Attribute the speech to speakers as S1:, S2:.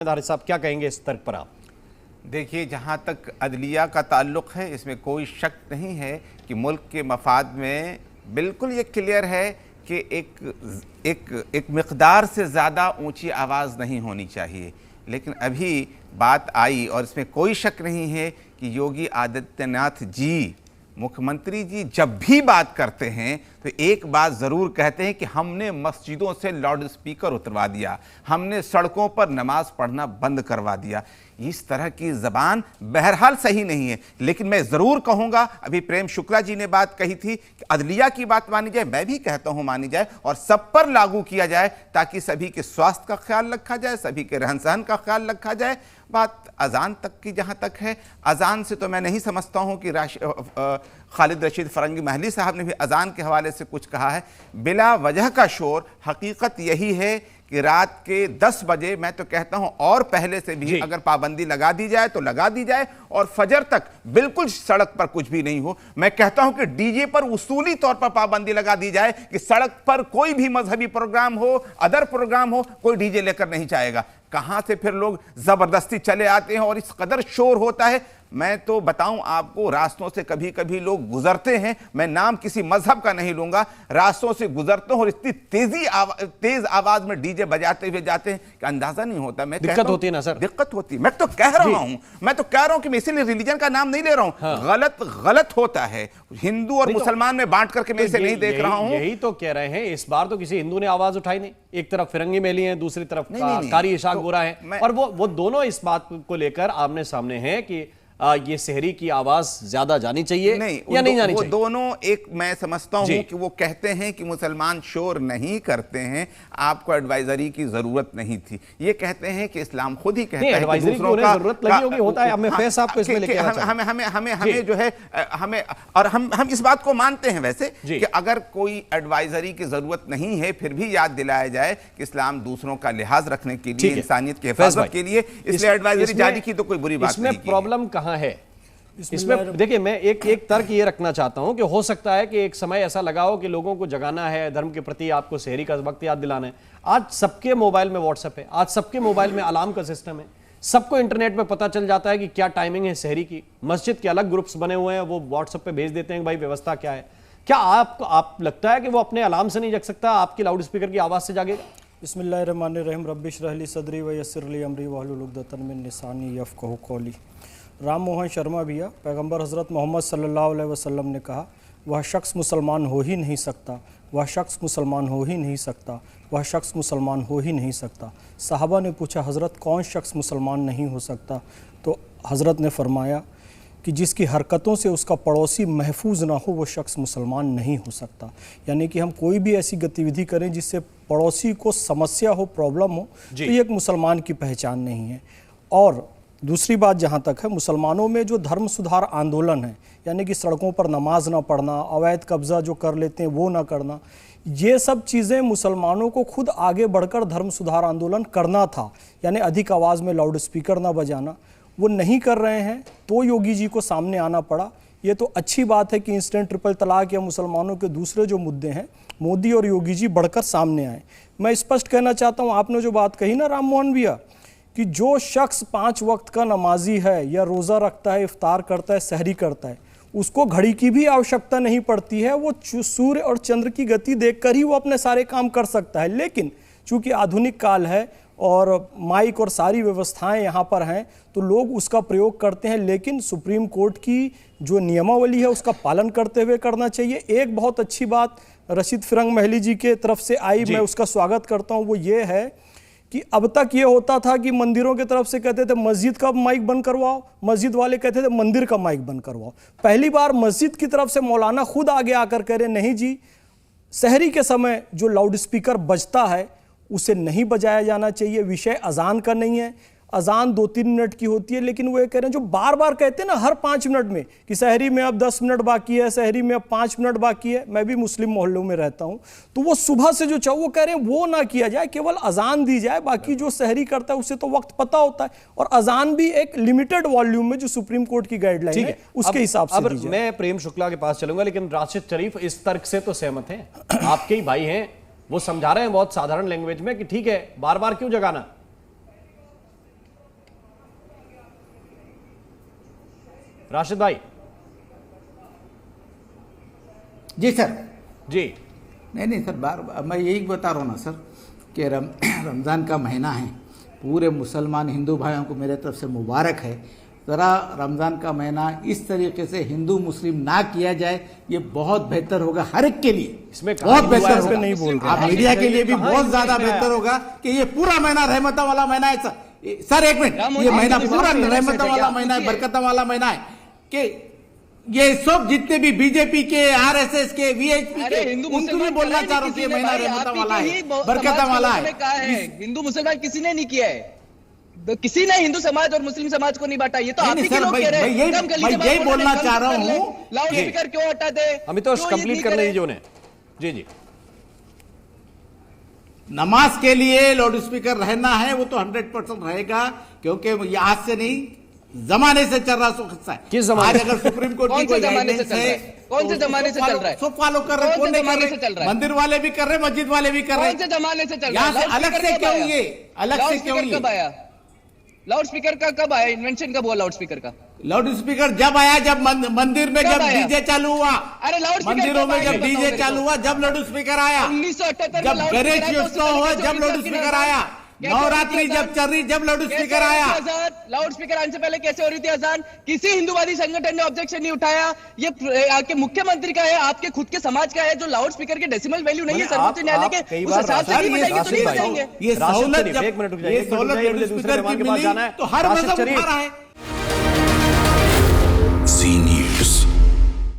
S1: धारी साहब क्या कहेंगे इस तर्क पर आप?
S2: देखिए, जहाँ तक अदलिया का ताल्लुक़ है इसमें कोई शक नहीं है कि मुल्क के मफाद में बिल्कुल ये क्लियर है कि एक मिक़दार से ज़्यादा ऊंची आवाज़ नहीं होनी चाहिए। लेकिन अभी बात आई और इसमें कोई शक नहीं है कि योगी आदित्यनाथ जी, मुख्यमंत्री जी जब भी बात करते हैं तो एक बात ज़रूर कहते हैं कि हमने मस्जिदों से लाउड स्पीकर उतरवा दिया, हमने सड़कों पर नमाज पढ़ना बंद करवा दिया। इस तरह की ज़बान बहरहाल सही नहीं है। लेकिन मैं ज़रूर कहूँगा, अभी प्रेम शुक्ला जी ने बात कही थी कि अदलिया की बात मानी जाए, मैं भी कहता हूँ मानी जाए और सब पर लागू किया जाए ताकि सभी के स्वास्थ्य का ख्याल रखा जाए, सभी के रहन सहन का ख्याल रखा जाए। बात अजान तक की जहाँ तक है, अजान से तो मैं नहीं समझता हूँ कि खालिद रशीद फरंगी महली साहब ने भी अजान के हवाले से कुछ कहा है। बिला वजह का शोर, हकीकत यही है कि रात के 10 बजे, मैं तो कहता हूं और पहले से भी अगर पाबंदी लगा दी जाए तो लगा दी जाए और फजर तक बिल्कुल सड़क पर कुछ भी नहीं हो। मैं कहता हूं कि डीजे पर उसूली तौर पर पाबंदी लगा दी जाए कि सड़क पर कोई भी मजहबी प्रोग्राम हो, अदर प्रोग्राम हो, कोई डीजे लेकर नहीं जाएगा। कहां से फिर लोग जबरदस्ती चले आते हैं और इस कदर शोर होता है। मैं तो बताऊं आपको, रास्तों से कभी कभी लोग गुजरते हैं, मैं नाम किसी मजहब का नहीं लूंगा, रास्तों से गुजरते हैं और इतनी तेज आवाज में डीजे बजाते हुए जाते हैं कि अंदाजा नहीं होता। मैं
S1: दिक्कत होती है ना सर,
S2: दिक्कत होती है। मैं तो कह रहा हूं कि मैं इसीलिए रिलीजन का नाम नहीं ले रहा हूं। हाँ। गलत होता है। हिंदू और मुसलमान में बांट करके मैं इसे नहीं देख रहा हूं।
S1: यही तो कह रहे हैं, इस बार तो किसी हिंदू ने आवाज उठाई नहीं। एक तरफ फिरंगी महली है, दूसरी तरफ कारी इशाक गोरा है, और वो दोनों इस बात को लेकर आमने सामने हैं कि ये शहरी की आवाज ज्यादा जानी चाहिए या नहीं जानी चाहिए।
S2: दोनों एक, मैं समझता हूं कि वो कहते हैं कि मुसलमान शोर नहीं करते हैं, आपको एडवाइजरी की जरूरत नहीं थी। ये कहते हैं कि इस्लाम खुद ही कहता है कि दूसरों का
S1: जरूरत लगी होगी, होता है। हमें फैस आपको इसमें लेके
S2: हमें जो है हमें, और हम इस बात को मानते हैं वैसे कि अगर कोई एडवाइजरी की जरूरत नहीं है फिर भी याद दिलाया जाए कि इस्लाम दूसरों का लिहाज रखने के लिए, इंसानियत की हिफाजत के लिए इसलिए एडवाइजरी जारी की, तो कोई बुरी बात नहीं।
S1: प्रॉब्लम कहां है इसमें? देखिए, मैं एक तर्क ये रखना चाहता हूं कि हो सकता है कि एक समय ऐसा लगा हो कि लोगों को जगाना है धर्म के प्रति, आपको शहरी का वक्त याद दिलाना है। आज सबके मोबाइल में व्हाट्सएप है, आज सबके मोबाइल में अलार्म का सिस्टम है, सबको इंटरनेट पे पता चल जाता है कि क्या टाइमिंग है शहरी की। मस्जिद के अलग ग्रुप्स बने हुए हैं, वो व्हाट्सएप पे भेज देते हैं भाई व्यवस्था क्या है। क्या आप लगता है कि वो अपने अलार्म से नहीं जग सकता, आपकी लाउड स्पीकर की आवाज से जागेगा?
S3: बिस्मिल्लाहिर्रहमानिर्रहीम, रब्बिश रहली ली सदरी व यस्सिर ली अमरी वहलुल उक़दतम मिन लिसानी यफ़क़हू क़ौली। राम मोहन शर्मा भैया, पैगंबर हज़रत मोहम्मद सल्लल्लाहु अलैहि वसल्लम ने कहा, वह शख्स मुसलमान हो ही नहीं सकता, वह शख्स मुसलमान हो ही नहीं सकता, वह शख्स मुसलमान हो ही नहीं सकता। सहाबा ने पूछा, हज़रत कौन शख्स मुसलमान नहीं हो सकता? तो हज़रत ने फरमाया कि जिसकी हरकतों से उसका पड़ोसी महफूज ना हो वो शख्स मुसलमान नहीं हो सकता। यानी कि हम कोई भी ऐसी गतिविधि करें जिससे पड़ोसी को समस्या हो, प्रॉब्लम हो, तो ये एक मुसलमान की पहचान नहीं है। और दूसरी बात जहाँ तक है, मुसलमानों में जो धर्म सुधार आंदोलन है, यानी कि सड़कों पर नमाज ना पढ़ना, अवैध कब्ज़ा जो कर लेते हैं वो ना करना, ये सब चीज़ें मुसलमानों को खुद आगे बढ़कर धर्म सुधार आंदोलन करना था। यानी अधिक आवाज़ में लाउड स्पीकर ना बजाना, वो नहीं कर रहे हैं तो योगी जी को सामने आना पड़ा। ये तो अच्छी बात है कि इंस्टेंट ट्रिपल तलाक या मुसलमानों के दूसरे जो मुद्दे हैं, मोदी और योगी जी बढ़कर सामने आए। मैं स्पष्ट कहना चाहता हूँ, आपने जो बात कही ना राम मोहन भैया, कि जो शख्स 5 वक्त का नमाजी है या रोज़ा रखता है, इफ्तार करता है, सहरी करता है, उसको घड़ी की भी आवश्यकता नहीं पड़ती है। वो सूर्य और चंद्र की गति देखकर ही वो अपने सारे काम कर सकता है। लेकिन चूंकि आधुनिक काल है और माइक और सारी व्यवस्थाएं यहाँ पर हैं, तो लोग उसका प्रयोग करते हैं। लेकिन सुप्रीम कोर्ट की जो नियमावली है उसका पालन करते हुए करना चाहिए। एक बहुत अच्छी बात रशीद फिरंग महली जी के तरफ से आई, मैं उसका स्वागत करता हूँ। वो ये है कि अब तक ये होता था कि मंदिरों की तरफ से कहते थे मस्जिद का माइक बंद करवाओ, मस्जिद वाले कहते थे मंदिर का माइक बंद करवाओ। पहली बार मस्जिद की तरफ से मौलाना खुद आगे आकर कह रहे, नहीं जी, सहरी के समय जो लाउड स्पीकर बजता है उसे नहीं बजाया जाना चाहिए। विषय अजान का नहीं है, अजान 2-3 मिनट की होती है। लेकिन वो ये कह रहे हैं, जो बार बार कहते हैं ना हर 5 मिनट में कि शहरी में अब 10 मिनट बाकी है, शहरी में अब 5 मिनट बाकी है। मैं भी मुस्लिम मोहल्लों में रहता हूं, तो वो सुबह से जो चाहो वो कह रहे हैं वो ना किया जाए, केवल अजान दी जाए। बाकी जो शहरी करता है उसे तो वक्त पता होता है, और अजान भी एक लिमिटेड वॉल्यूम में जो सुप्रीम कोर्ट की गाइडलाइन है उसके हिसाब से।
S1: अब मैं प्रेम शुक्ला के पास चलूंगा, लेकिन राशिद शरीफ इस तर्क से तो सहमत हैं, आपके ही भाई हैं, वो समझा रहे हैं बहुत साधारण लैंग्वेज में कि ठीक है, बार बार क्यों जगाना। राशिद भाई।
S4: जी सर।
S1: जी
S4: नहीं सर, बार मैं यही बता रहा हूँ ना सर कि रमज़ान का महीना है, पूरे मुसलमान हिंदू भाइयों को मेरे तरफ से मुबारक है। ज़रा रमज़ान का महीना इस तरीके से हिंदू मुस्लिम ना किया जाए, ये बहुत बेहतर होगा हर एक के लिए,
S1: इसमें
S4: बहुत बेहतर होगा।
S3: नहीं बोल रहे
S4: आप मीडिया के लिए भी बहुत ज़्यादा बेहतर होगा कि ये पूरा महीना रहमतों वाला महीना है सर। एक मिनट, ये महीना पूरा रहमतों वाला महीना है, बरकतों वाला महीना है कि ये सब जितने भी बीजेपी के, आरएसएस के, वीएचपी के, उनको भी बोलना चाह रहा हूँ कि महीना रहमतों वाला है, बरकतों वाला है।
S5: हिंदू मुसलमान किसी ने नहीं किया है, किसी ने हिंदू समाज और मुस्लिम समाज को नहीं बांटा। ये तो आप ही के लोग कह रहे हैं।
S4: मैं यही बोलना चाह रहा हूँ।
S5: लाउड स्पीकर क्यों हटा दे?
S1: अमितोष कंप्लीट करने दीजिए उन्हें। जी जी।
S4: नमाज के लिए लाउड स्पीकर रहना है, वो तो 100% रहेगा, क्योंकि ये आज से नहीं, जमाने से चल रहा है।
S1: किस जमाने?
S4: आज अगर सुप्रीम कोर्ट की कोई गाइडेंस है,
S5: कौन से जमाने से चल रहा है?
S4: सब फॉलो कर रहे, कौन नहीं कर रहे? मंदिर वाले भी कर रहे, मस्जिद वाले भी कर रहे।
S5: कौन से जमाने से चल रहा है?
S4: यहाँ से अलग से क्यों ये, अलग से क्यों ये?
S5: कब आया लाउड स्पीकर का? कब आया इन्वेंशन? कब हुआ लाउड स्पीकर का?
S4: लाउड स्पीकर जब आया, जब मंदिर में जब डीजे चालू हुआ।
S5: अरे लाउड
S4: मंदिरों में जब डीजे चालू हुआ, जब लाउड स्पीकर आया।
S5: 1978
S4: जब गणेश उत्सव हुआ, जब लाउड स्पीकर आया। नवरात्रि जब चल रही, जब लाउड स्पीकर आया।
S5: लाउड स्पीकर आने से पहले कैसे हो रही थी अजान? किसी हिंदूवादी संगठन ने ऑब्जेक्शन नहीं उठाया। ये आपके मुख्यमंत्री का है, आपके खुद के समाज का है, जो लाउड स्पीकर के डेसिमल वैल्यू नहीं है सर्वोच्च न्यायालय के, उस हिसाब से नहीं बताएंगे तो नहीं बताएंगे।
S4: ये सहूलत,
S1: एक मिनट रुक जाइए,
S4: ये सहूलत लाउड स्पीकर की मिली तो हर मजहब उठा रहा है।